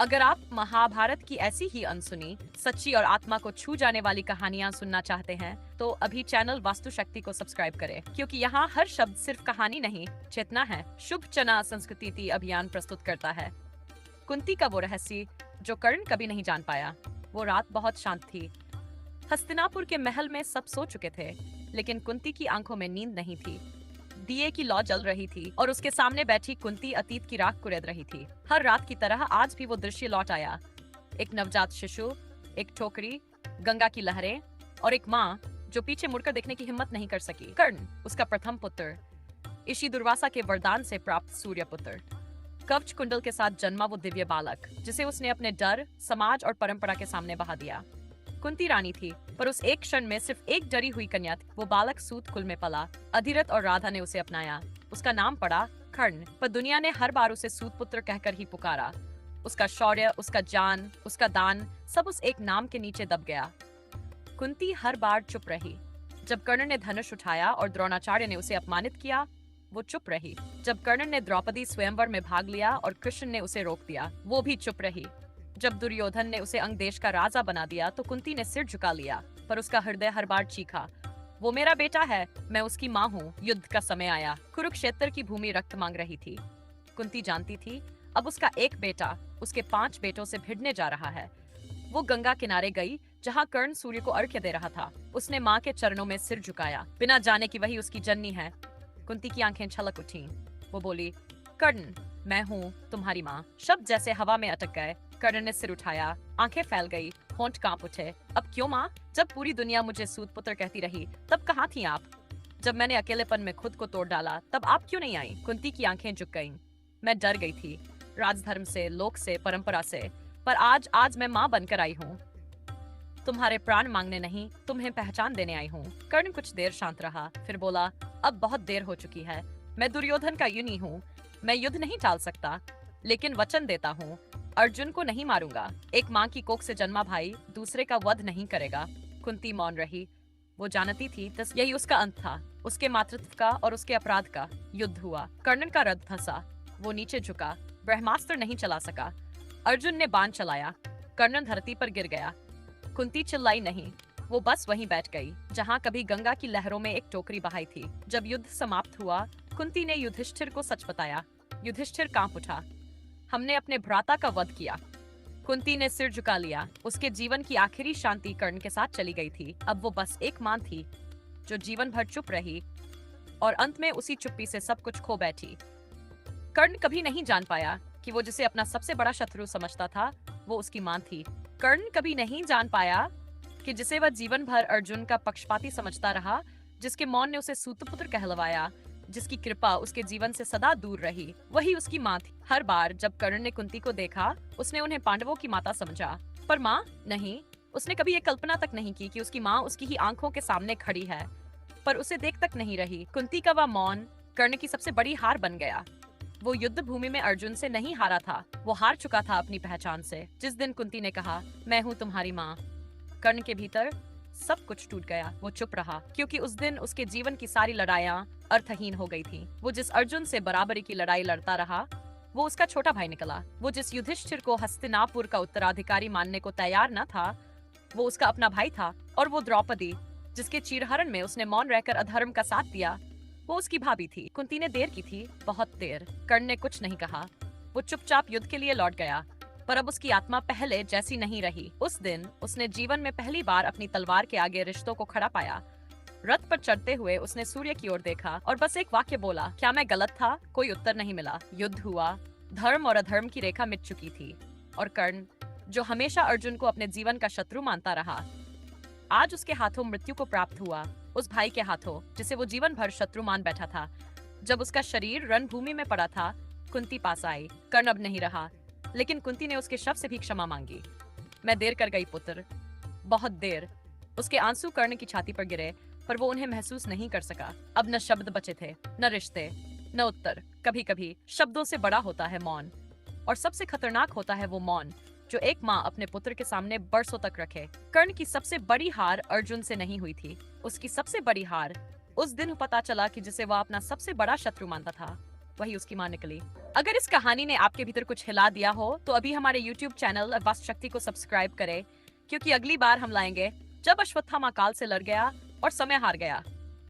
अगर आप महाभारत की ऐसी ही अनसुनी, सच्ची और आत्मा को छू जाने वाली कहानियां सुनना चाहते हैं, तो अभी चैनल वास्तु शक्ति को सब्सक्राइब करें, क्योंकि यहाँ हर शब्द सिर्फ कहानी नहीं, चेतना है। शुभ चना संस्कृति अभियान प्रस्तुत करता है कुंती का वो रहस्य जो कर्ण कभी नहीं जान पाया। वो रात बहुत शांत थी। हस्तिनापुर के महल में सब सो चुके थे, लेकिन कुंती की आंखों में नींद नहीं थी। दिए की लौ जल रही थी और उसके सामने बैठी कुंती अतीत की राख कुरेद रही थी। हर रात की तरह आज भी वो दृश्य लौट आया। एक नवजात शिशु, एक ठोकरी, गंगा की लहरें और एक माँ जो पीछे मुड़कर देखने की हिम्मत नहीं कर सकी। कर्ण, उसका प्रथम पुत्र, ऋषि दुर्वासा के वरदान से प्राप्त सूर्य पुत्र, कवच कुंडल के साथ जन्मा वो दिव्य बालक, जिसे उसने अपने डर, समाज और परंपरा के सामने बहा दिया। कुंती रानी थी, पर उस एक क्षण में सिर्फ एक डरी हुई कन्या थी। वो बालक सूत कुल में पला। अधिरथ और राधा ने उसे अपनाया। उसका नाम पड़ा कर्ण, पर दुनिया ने हर बार उसे सूत पुत्र कहकर ही पुकारा। उसका शौर्य, उसका जान, उसका दान, सब उस एक नाम के नीचे दब गया। कुंती हर बार चुप रही। जब कर्ण ने धनुष उठाया और द्रोणाचार्य ने उसे अपमानित किया, वो चुप रही। जब कर्ण ने द्रौपदी स्वयंवर में भाग लिया और कृष्ण ने उसे रोक दिया, वो भी चुप रही। जब दुर्योधन ने उसे अंग देश का राजा बना दिया, तो कुंती ने सिर झुका लिया, पर उसका हृदय हर बार चीखा, वो मेरा बेटा है, मैं उसकी माँ हूँ। युद्ध का समय आया। कुरुक्षेत्र की भूमि रक्त मांग रही थी। कुंती जानती थी अब उसका एक बेटा उसके 5 बेटों से भिड़ने जा रहा है। वो गंगा किनारे गई, जहाँ कर्ण सूर्य को अर्घ्य दे रहा था। उसने माँ के चरणों में सिर झुकाया, बिना जाने कि वही उसकी जननी है। कुंती की आंखें छलक उठी। वो बोली, कर्ण, मैं हूँ तुम्हारी माँ। शब्द जैसे हवा में अटक गए। कर्ण ने सिर उठाया, आंखें फैल गई, होंठ कांप उठे। अब क्यों माँ? जब पूरी दुनिया मुझे सूत पुत्र कहती रही, तब कहाँ थी आप? जब मैंने अकेलेपन में खुद को तोड़ डाला, तब आप क्यों नहीं आई? कुंती की आंखें झुक गईं। मैं डर गई थी, राजधर्म से, लोक से, परंपरा से, पर आज मैं माँ बनकर आई हूँ। तुम्हारे प्राण मांगने नहीं, तुम्हें पहचान देने आई हूँ। कर्ण कुछ देर शांत रहा, फिर बोला, अब बहुत देर हो चुकी है। मैं दुर्योधन का युनी हूँ। मैं युद्ध नहीं टाल सकता, लेकिन वचन देता हूँ, अर्जुन को नहीं मारूंगा। एक माँ की कोख से जन्मा भाई दूसरे का वध नहीं करेगा। कुंती मौन रही। वो जानती थी बस यही उसका अंत था, उसके मातृत्व का और उसके अपराध का। युद्ध हुआ। कर्ण का रथ फंसा। वो नीचे झुका, ब्रह्मास्त्र नहीं चला सका। अर्जुन ने बाण चलाया, कर्ण धरती पर गिर गया। कुंती चिल्लाई नहीं, वो बस वहीं बैठ गई, जहाँ कभी गंगा की लहरों में एक टोकरी बहाई थी। जब युद्ध समाप्त हुआ, कुंती ने युधिष्ठिर को सच बताया। युधिष्ठिर कांप उठा, हमने अपने भ्राता का वध किया। कुंती ने सिर झुका लिया। उसके जीवन की आखिरी शांति कर्ण के साथ चली गई थी। अब वो बस एक मां थी, जो जीवन भर चुप रही और अंत में उसी चुप्पी से सब कुछ खो बैठी। कर्ण कभी नहीं जान पाया कि वो जिसे अपना सबसे बड़ा शत्रु समझता था, वो उसकी मां थी। कर्ण कभी नहीं जान पाया कि जिसे वह जीवन भर अर्जुन का पक्षपाती समझता रहा, जिसके मौन ने उसे सूतपुत्र कहलवाया, जिसकी कृपा उसके जीवन से सदा दूर रही, वही उसकी माँ थी। हर बार जब कर्ण ने कुंती को देखा, उसने उन्हें पांडवों की माता समझा, पर माँ नहीं। उसने कभी ये कल्पना तक नहीं की कि उसकी माँ उसकी ही आंखों के सामने खड़ी है, पर उसे देख तक नहीं रही। कुंती का वह मौन कर्ण की सबसे बड़ी हार बन गया। वो युद्ध भूमि में अर्जुन से नहीं हारा था, वो हार चुका था अपनी पहचान से। जिस दिन कुंती ने कहा, मैं हूँ तुम्हारी माँ, कर्ण के भीतर सब कुछ टूट गया। वो चुप रहा, क्योंकि उस दिन उसके जीवन की सारी लड़ाइयाँ अर्थहीन हो गई थी। वो जिस अर्जुन से बराबरी की लड़ाई लड़ता रहा, वो उसका छोटा भाई निकला। वो जिस युधिष्ठिर को हस्तिनापुर का उत्तराधिकारी मानने को तैयार न था, वो उसका अपना भाई था। और वो द्रौपदी, जिसके चीरहरण में उसने मौन रहकर अधर्म का साथ दिया, वो उसकी भाभी थी। कुंती ने देर की थी, बहुत देर। कर्ण ने कुछ नहीं कहा। वो चुपचाप युद्ध के लिए लौट गया, पर अब उसकी आत्मा पहले जैसी नहीं रही। उस दिन उसने जीवन में पहली बार अपनी तलवार के आगे रिश्तों को खड़ा पाया। रथ पर चढ़ते हुए उसने सूर्य की ओर देखा और बस एक वाक्य बोला, क्या मैं गलत था? कोई उत्तर नहीं मिला। युद्ध हुआ। धर्म और अधर्म की रेखा मिट चुकी थी, और कर्ण, जो हमेशा अर्जुन को अपने जीवन का शत्रु मानता रहा, आज उसके हाथों मृत्यु को प्राप्त हुआ। उस भाई के हाथों, जिसे वो जीवन भर शत्रु मान बैठा था। जब उसका शरीर रणभूमि में पड़ा था, कुंती पास आई। कर्ण अब नहीं रहा, लेकिन कुंती ने उसके शव से भी क्षमा मांगी। मैं देर कर गई पुत्र, बहुत देर। उसके आंसू कर्ण की छाती पर गिरे, पर वो उन्हें महसूस नहीं कर सका। अब न शब्द बचे थे, न रिश्ते, न उत्तर। कभी कभी शब्दों से बड़ा होता है मौन, और सबसे खतरनाक होता है वो मौन जो एक माँ अपने पुत्र के सामने बरसों तक रखे। कर्ण की सबसे बड़ी हार अर्जुन से नहीं हुई थी। उसकी सबसे बड़ी हार उस दिन पता चला कि जिसे वह अपना सबसे बड़ा शत्रु मानता था, वही उसकी माँ निकली। अगर इस कहानी ने आपके भीतर कुछ हिला दिया हो तो अभी हमारे YouTube चैनल वास्तु शक्ति को सब्सक्राइब करें, क्योंकि अगली बार हम लाएंगे जब अश्वत्थामा काल से लड़ गया और समय हार गया।